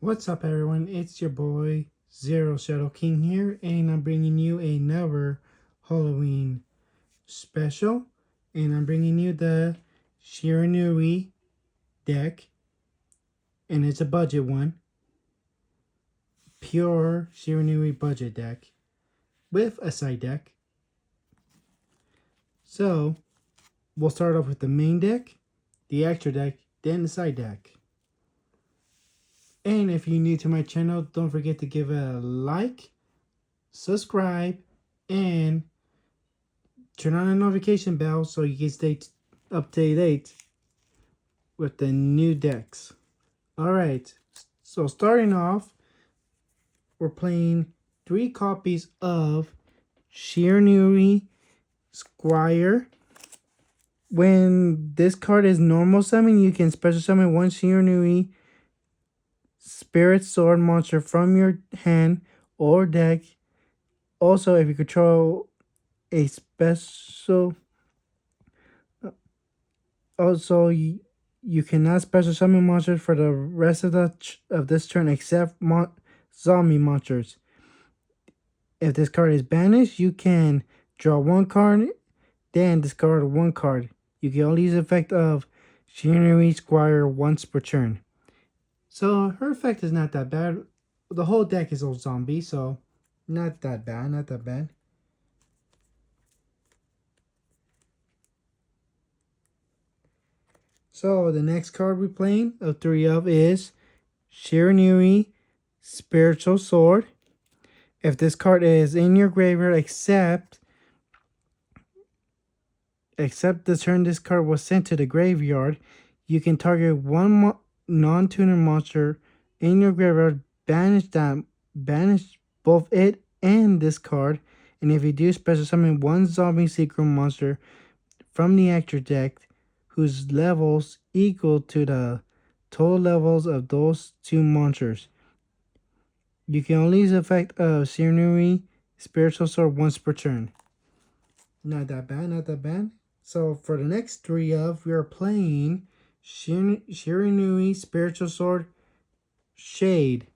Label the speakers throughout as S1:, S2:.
S1: What's up, everyone? It's your boy Zero Shadow King here, and I'm bringing you another Halloween special. And I'm bringing you the Shiranui deck, and it's a budget one, pure Shiranui budget deck with a side deck. So we'll start off with the main deck, the extra deck, then the side deck. And if you're new to my channel, don't forget to give it a like, subscribe, and turn on the notification bell so you can stay up to date with the new decks. Alright, so starting off, we're playing 3 copies of Shiranui Squire. When this card is normal summon, you can special summon 1 Shiranui Spirit Sword monster from your hand or deck. Also, if you control a special... Also, you cannot special summon monsters for the rest of this turn except zombie monsters. If this card is banished, you can draw 1 card, then discard 1 card. You can only use the effect of Shiranui Squire once per turn. So her effect is not that bad. The whole deck is all zombie, so not that bad, not that bad. So the next card we're playing of 3 of is Shiranui Spiritual Sword. If this card is in your graveyard except the turn this card was sent to the graveyard, you can target 1 non-tuner monster in your graveyard, banish both it and this card, and if you do, special summon 1 zombie secret monster from the extra deck whose levels equal to the total levels of those 2 monsters. You can only use the effect of Shiranui Spiritual Sword once per turn. Not that bad, not that bad. So for the next 3 of, we are playing Shiranui Spiritual Sword Shade.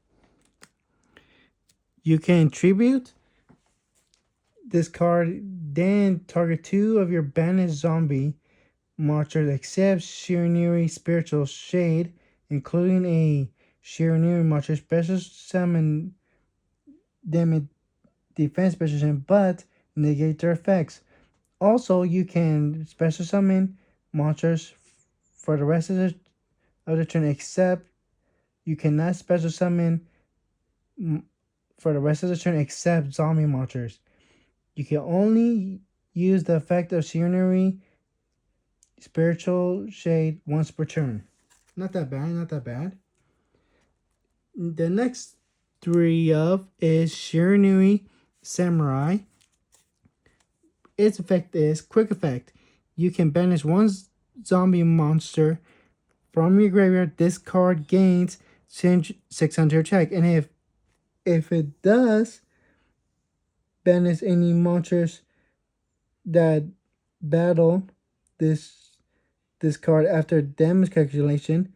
S1: You can tribute this card, then target 2 of your banished zombie monsters except Shiranui Spiritual Shade, including a Shiranui monster special summon them defense special summon, but negate their effects. Also, you can special summon monsters for the rest of the turn, except you cannot special summon for the rest of the turn except zombie monsters. You can only use the effect of Shiranui Spiritual Shade once per turn. Not that bad, not that bad. The next 3 of is Shiranui Samurai. Its effect is quick effect. You can banish 1 zombie monster from your graveyard. This card gains 600 attack, and if it does banish any monsters that battle this card after damage calculation,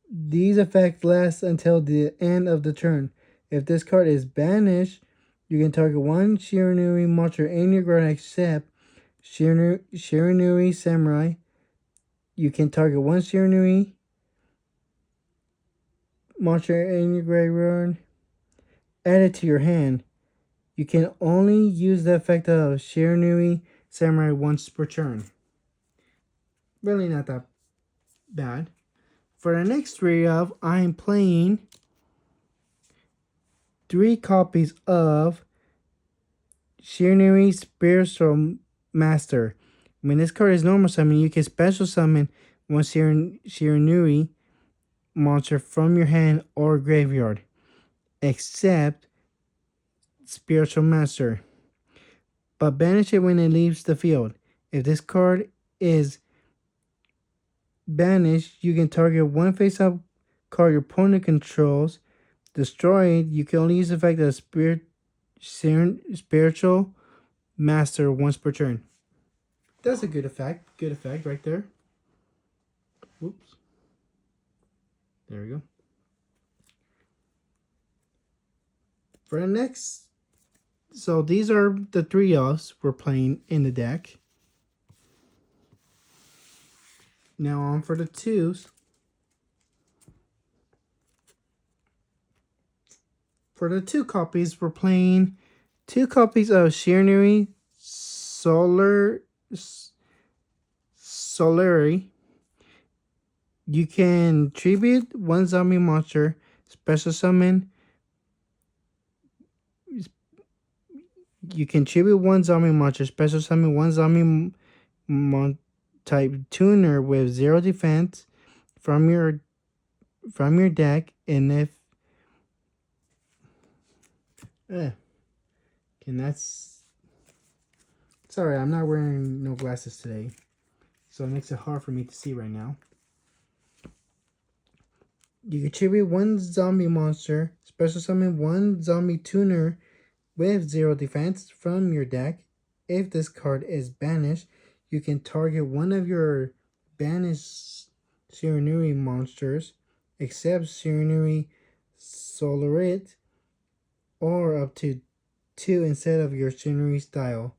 S1: these effects last until the end of the turn. If this card is banished, you can target 1 Shiranui monster in your graveyard except Shiranui Samurai. You can target 1 Shiranui monster in your graveyard, add it to your hand. You can only use the effect of Shiranui Samurai once per turn. Really not that bad. For the next 3 of, I'm playing 3 copies of Shiranui Spiritual Master. When this card is normal summon, you can special summon 1 Shiranui monster from your hand or graveyard, except Spiritual Master, but banish it when it leaves the field. If this card is banished, you can target 1 face-up card your opponent controls, destroy it. You can only use the effect of Spiritual Master once per turn. That's a good effect right there. Whoops. There we go. For the next, so these are the three elves we're playing in the deck. Now on for the twos. For the two copies, we're playing 2 copies of Shiranui Solari. You can tribute 1 zombie monster, special summon. You can tribute 1 zombie monster, special summon 1 zombie type tuner with 0 defense from your deck, and if and that's sorry, I'm not wearing no glasses today, so it makes it hard for me to see right now. You can tribute 1 zombie monster, special summon 1 zombie tuner with 0 defense from your deck. If this card is banished, you can target one of your banished Shiranui monsters, except Shiranui Solarit, or up to 2 instead of your Shiranui style.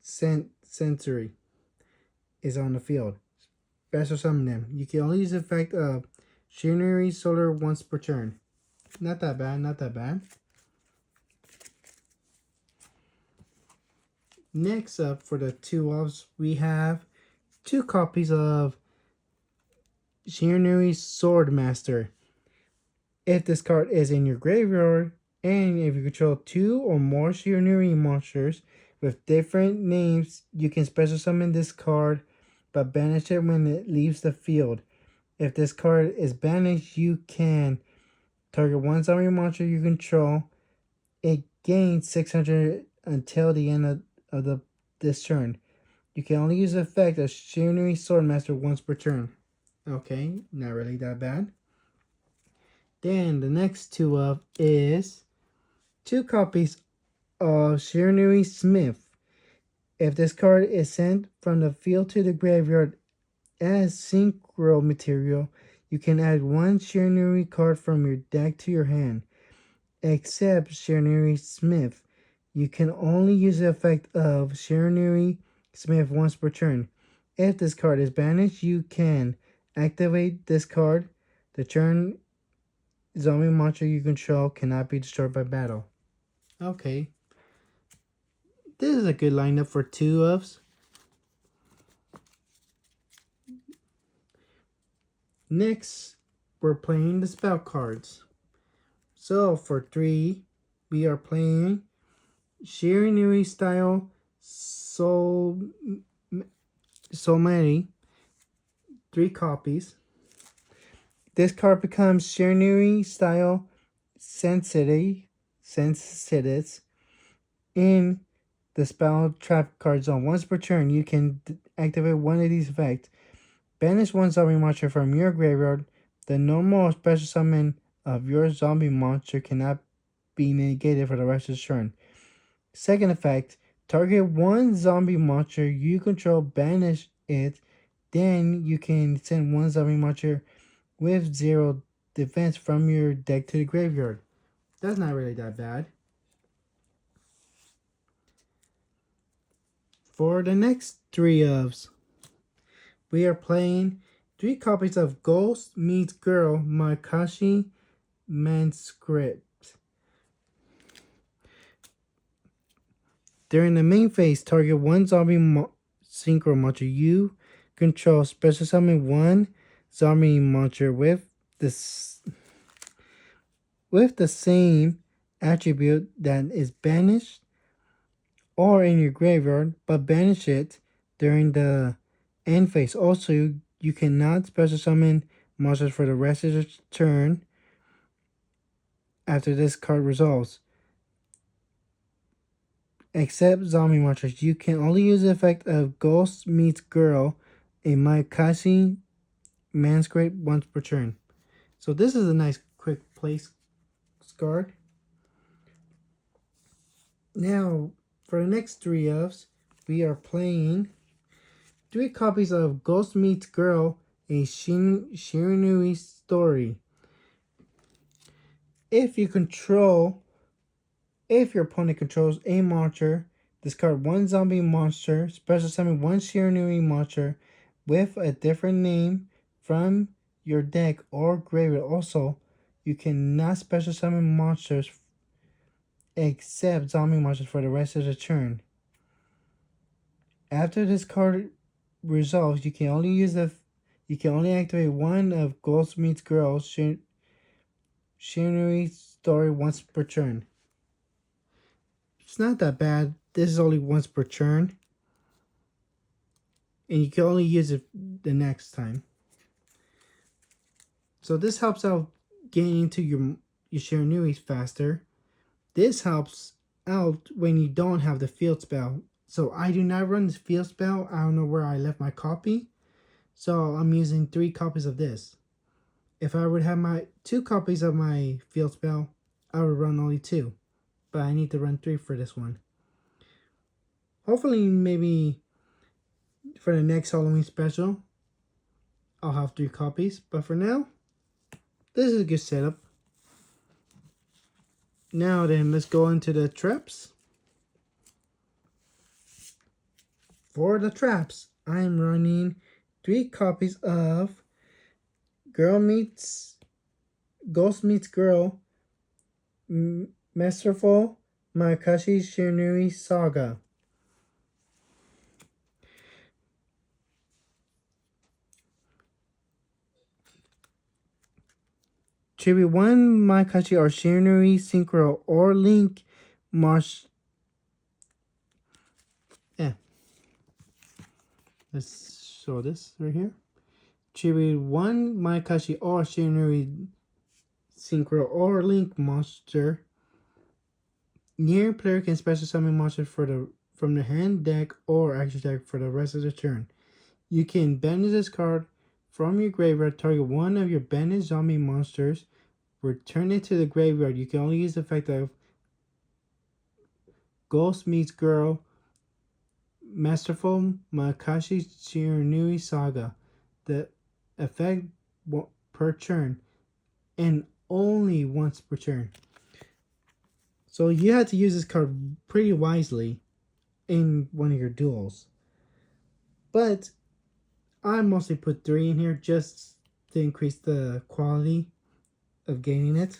S1: Sensory is on the field. Special summon them. You can only use the effect of Shiranui Solar once per turn. Not that bad, not that bad. Next up, for the 2 elves, we have 2 copies of Shiranui Swordmaster. If this card is in your graveyard, and if you control 2 or more Shiranui monsters with different names, you can special summon this card, but banish it when it leaves the field. If this card is banished, you can target 1 zombie monster you control. It gains 600 until the end of this turn. You can only use the effect of Shiranui Swordmaster once per turn. Okay, not really that bad. Then the next 2 up is 2 copies of Shiranui Smith. If this card is sent from the field to the graveyard as synchro material, you can add 1 Shiranui card from your deck to your hand. Except Shiranui Smith, you can only use the effect of Shiranui Smith once per turn. If this card is banished, you can activate this card. The turn zombie monster you control cannot be destroyed by battle. Okay. This is a good lineup for 2 ofs. Next, we're playing the spell cards. So for 3, we are playing Shiranui style so many 3 copies. This card becomes Shiranui style sensitive in the spell trap card zone. Once per turn, you can activate one of these effects. Banish 1 zombie monster from your graveyard. The normal special summon of your zombie monster cannot be negated for the rest of the turn. Second effect, target 1 zombie monster you control, banish it. Then you can send 1 zombie monster with 0 defense from your deck to the graveyard. That's not really that bad. For the next 3 ofs, we are playing 3 copies of Ghost Meets Girl Makashi Manuscript. During the main phase, target 1 zombie synchro monster you control, special summon 1 zombie monster with the same attribute that is banished or in your graveyard, but banish it during the end phase. Also, you cannot special summon monsters for the rest of the turn after this card resolves. Except zombie monsters, you can only use the effect of Ghost Meets Girl, a Makashi Manuscript once per turn. So this is a nice quick place card. Now, for the next 3 ofs, we are playing 3 copies of Ghost Meets Girl, a Shiranui story. If your opponent controls a monster, discard one zombie monster, special summon one shiranui monster with a different name from your deck or graveyard. Also, you cannot special summon monsters except zombie monsters for the rest of the turn. After this card resolves, you can only activate one of Ghost Meets Girl Shiranui story once per turn. It's not that bad. This is only once per turn. And you can only use it the next time. So this helps out getting into your Shiranuis faster. This helps out when you don't have the field spell. So I do not run this field spell. I don't know where I left my copy. So I'm using 3 copies of this. If I would have my 2 copies of my field spell, I would run only 2. But I need to run 3 for this one. Hopefully, maybe for the next Halloween special, I'll have 3 copies. But for now, this is a good setup. Now then, let's go into the traps. For the traps, I'm running 3 copies of Ghost Meets Girl Masterful Mayakashi Shiranui Saga. Tribute 1 Mayakashi or Shiranui Synchro or Link Marsh. Let's show this right here. Tribute 1 Mayakashi or Shiranui Synchro or Link monster. Near player can special summon monsters from the hand, deck, or action deck for the rest of the turn. You can banish this card from your graveyard, target one of your banished zombie monsters, return it to the graveyard. You can only use the effect of Ghost Meets Girl Masterful Makashi Shiranui Saga. The effect per turn and only once per turn. So you have to use this card pretty wisely in one of your duels. But I mostly put 3 in here just to increase the quality of gaining it.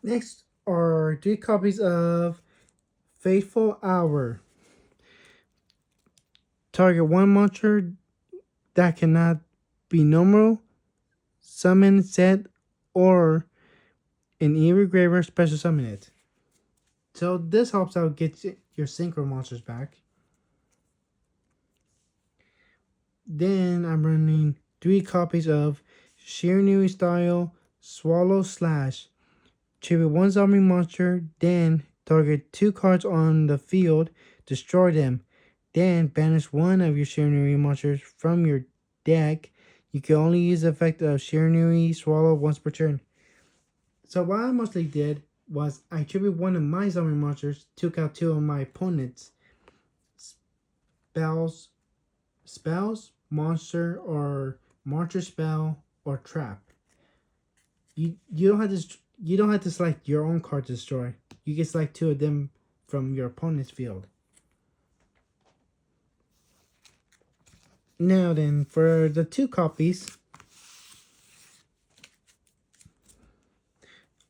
S1: Next are 3 copies of Faithful Hour. Target 1 monster that cannot be normal, summon, set, or an evil graveyard special summon it. So this helps out get your synchro monsters back. Then I'm running 3 copies of Shiranui style Swallow Slash. Tribute 1 zombie monster, then target 2 cards on the field, destroy them. Then banish 1 of your Shiranui monsters from your deck. You can only use the effect of Shiranui Swallow once per turn. So what I mostly did was I tribute 1 of my zombie monsters, took out 2 of my opponent's spells, monster or monster spell or trap. You don't have to select your own card to destroy. You can select 2 of them from your opponent's field. Now then, for the 2 copies,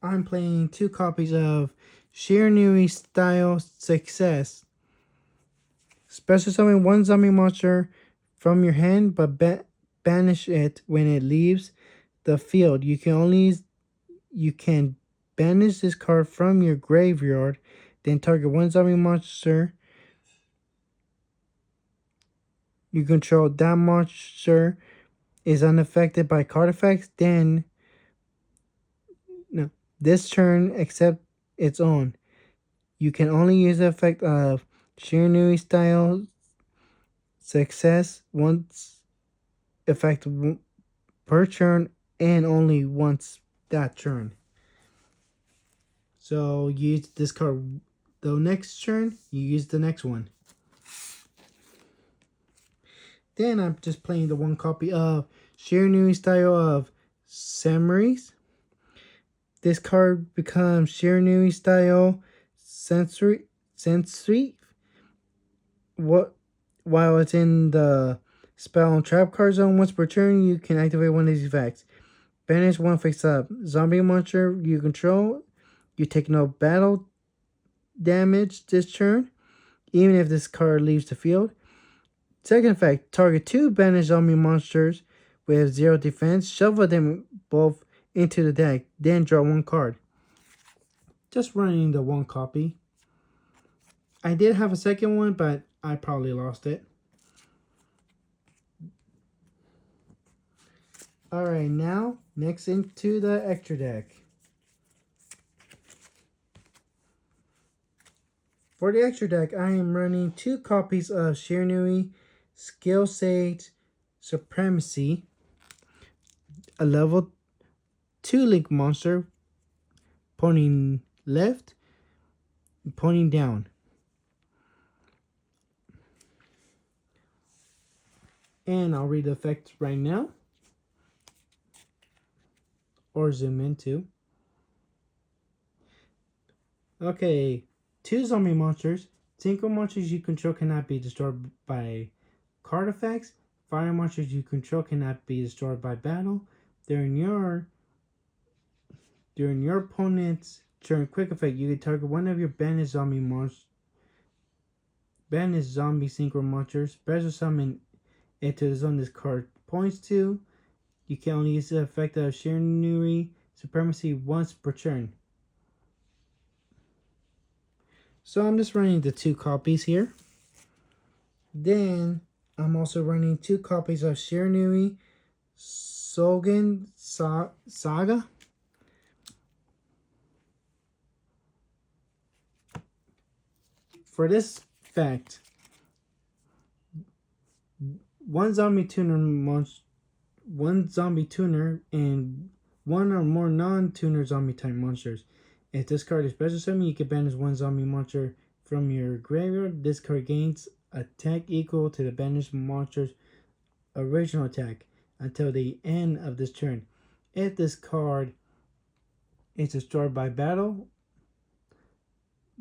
S1: I'm playing 2 copies of Shiranui Style Success. Special summon 1 zombie monster from your hand, but banish it when it leaves the field. You can banish this card from your graveyard, then target 1 zombie monster you control. That monster is unaffected by card effects. Then, no, this turn except its own. You can only use the effect of Shiranui Style Success once effect per turn and only once that turn. So you use this card the next turn, you use the next one. Then I'm just playing the 1 copy of Shiranui Style of Samurais. this card becomes shiranui style sensory what while it's in the spell and trap card zone. Once per turn, you can activate one of these effects. Banish one face up. Zombie monster you control. You take no battle damage this turn, even if this card leaves the field. Second effect, target 2 banished zombie monsters with 0 defense. Shuffle them both into the deck, then draw 1 card. Just running the 1 copy. I did have a second one, but I probably lost it. Alright, now, next into the extra deck. For the extra deck, I am running 2 copies of Shiranui Skill Sage Supremacy, a level 2 link monster, pointing left, pointing down. And I'll read the effect right now, or zoom into. Okay, 2 zombie monsters. Synchro monsters you control cannot be destroyed by card effects. Fire monsters you control cannot be destroyed by battle. During your opponent's turn quick effect, you can target one of your banished zombie synchro monsters. Special summon it to the zone this card points to. You can only use the effect of Shiranui Supremacy once per turn. So I'm just running the 2 copies here. Then I'm also running 2 copies of Shiranui Sogen Saga. For this fact, one zombie tuner and 1 or more non-tuner zombie type monsters. If this card is special summon, you can banish 1 zombie monster from your graveyard. This card gains attack equal to the banished monster's original attack until the end of this turn. If this card is destroyed by battle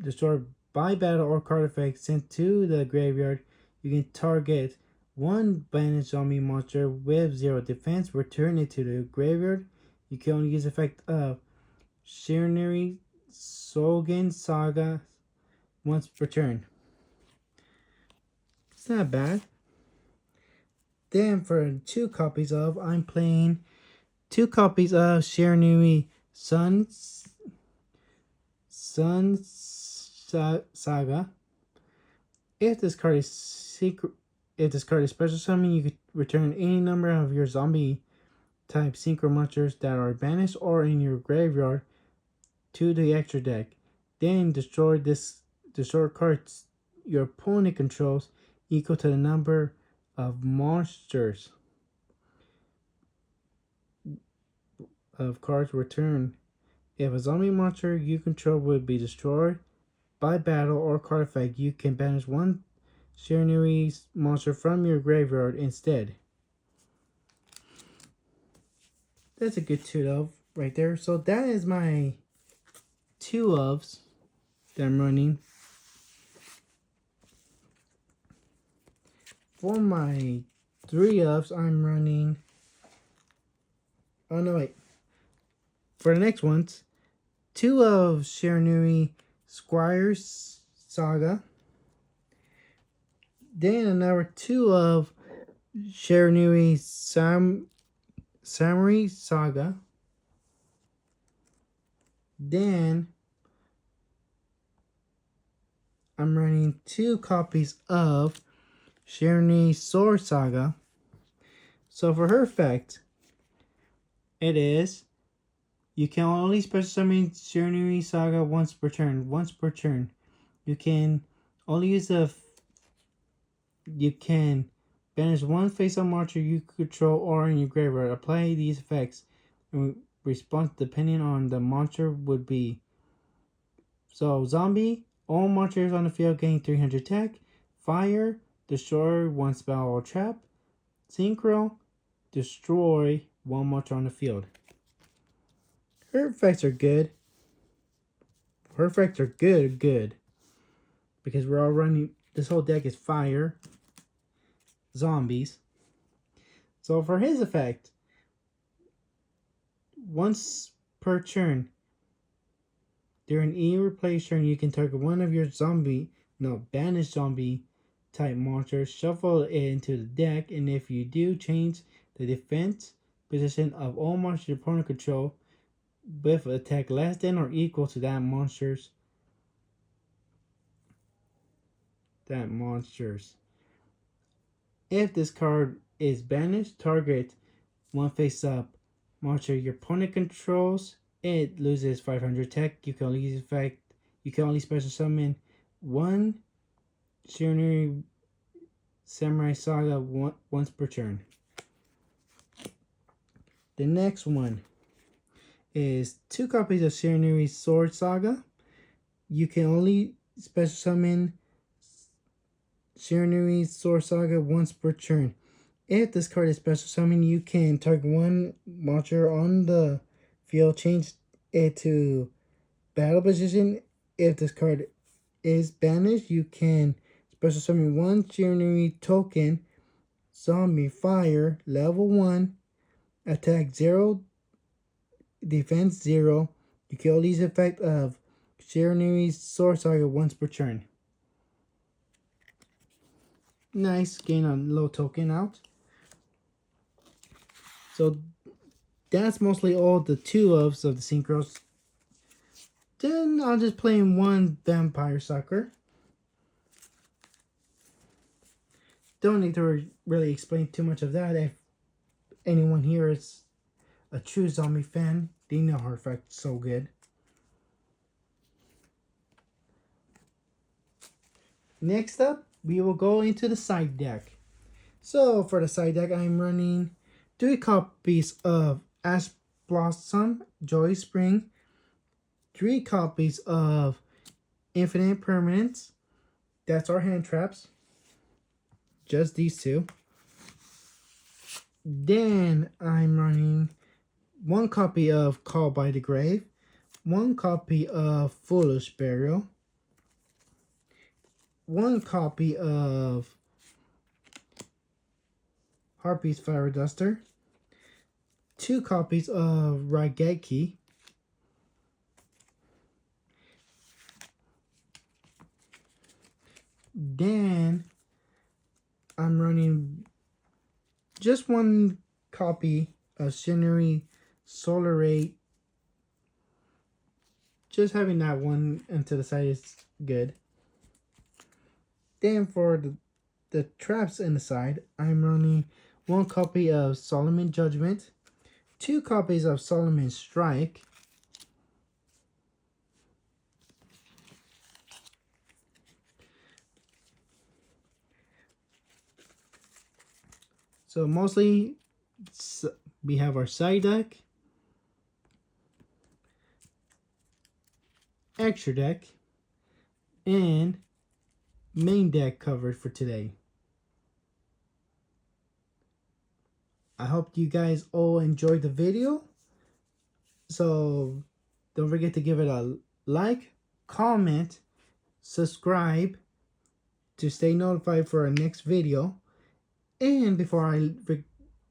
S1: or card effect sent to the graveyard, you can target 1 banished zombie monster with 0 defense, return it to the graveyard. You can only use the effect of Shiranui Sogen Saga once per turn. It's not bad. Then for 2 copies of, I'm playing 2 copies of Shiranui Sun Saga. If this card is special summon, you could return any number of your zombie type synchro monsters that are banished or in your graveyard to the extra deck. Then destroy cards your opponent controls equal to the number of monsters of cards returned. If a zombie monster you control would be destroyed by battle or card effect, you can banish 1 Shiranui monster from your graveyard instead. That's a good 2 of right there. So that is my 2 ofs that I'm running. For my 3 ofs, I'm running. Oh no, wait. For the next ones, 2 of Shiranui Squires Saga. Then another 2 of Shiranui Samurai Saga. Then I'm running 2 copies of Shiranui Sword Saga. So for her effect, it is you can only special summon Shiranui Saga once per turn. You can only use you can banish 1 face-up monster you control or in your graveyard. Apply these effects in response depending on the monster would be. So zombie, all monsters on the field gain 300 attack. Fire, destroy 1 spell or trap. Synchro, destroy 1 monster on the field. Her effects are good. Her effects are good. Because we're all running, this whole deck is fire, zombies. So for his effect, once per turn, during any replay turn, you can target one of your banished zombie type monsters, shuffle it into the deck, and if you do, change the defense position of all monsters your opponent control with attack less than or equal to that monster's. If this card is banished, target one face up monster your opponent controls. It loses 500 attack. You can only special summon one Shiranui Samurai Saga once per turn. The next one is 2 copies of Shiranui Sword Saga. You can only special summon Shiranui Sword Saga once per turn. If this card is special summon, you can target one monster on the field, change it to battle position. If this card is banished, you can special summon one Shiranui token, zombie fire, level 1, attack 0, defense 0. You can only use the effect of Shiranui's Sword Saga once per turn. Nice, gain a little token out. So that's mostly all the 2-ofs of the synchros. Then I'll just play in one Vampire Sucker. Don't need to really explain too much of that. If anyone here is a true zombie fan, they know her effect's so good. Next up, we will go into the side deck. So for the side deck, I'm running 3 copies of Ash Blossom, Joy Spring, 3 copies of Infinite Permanence. That's our hand traps. Just these 2. Then I'm running 1 copy of Call by the Grave, 1 copy of Foolish Burial, 1 copy of Harpy's Fire Duster, 2 copies of Raigeki, then I'm running just 1 copy of Shiranui Solar Ray. Just having that one into the side is good. Then for the traps in the side, I'm running 1 copy of Solomon Judgment, 2 copies of Solomon Strike, so mostly we have our side deck, extra deck, and main deck covered for today. I hope you guys all enjoyed the video. So don't forget to give it a like, comment, subscribe to stay notified for our next video. And before I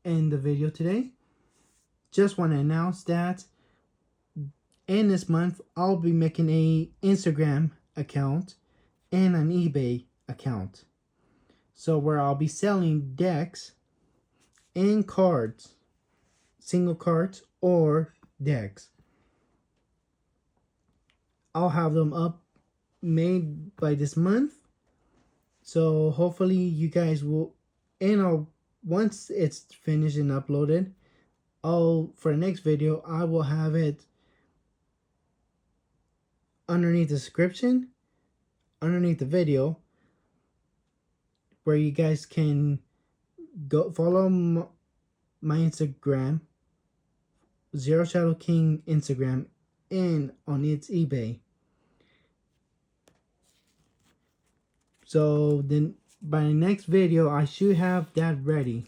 S1: end the video today, just want to announce that in this month, I'll be making an Instagram account and an eBay account. So where I'll be selling decks and cards, single cards or decks. I'll have them up made by this month. So hopefully you guys will, and once it's finished and uploaded, for the next video, I will have it underneath the description, underneath the video, where you guys can go follow my Instagram, Zero Shadow King Instagram, and on its eBay. So then by the next video, I should have that ready.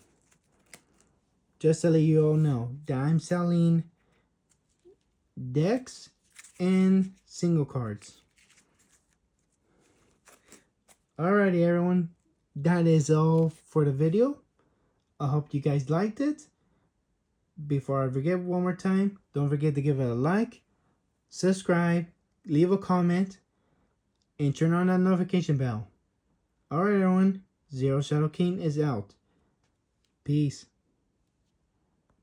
S1: Just to let you all know that I'm selling decks, and single cards. Alrighty, everyone. That is all for the video. I hope you guys liked it. Before I forget one more time, don't forget to give it a like, subscribe, leave a comment, and turn on that notification bell. Alright, everyone. Zero Shadow King is out. Peace.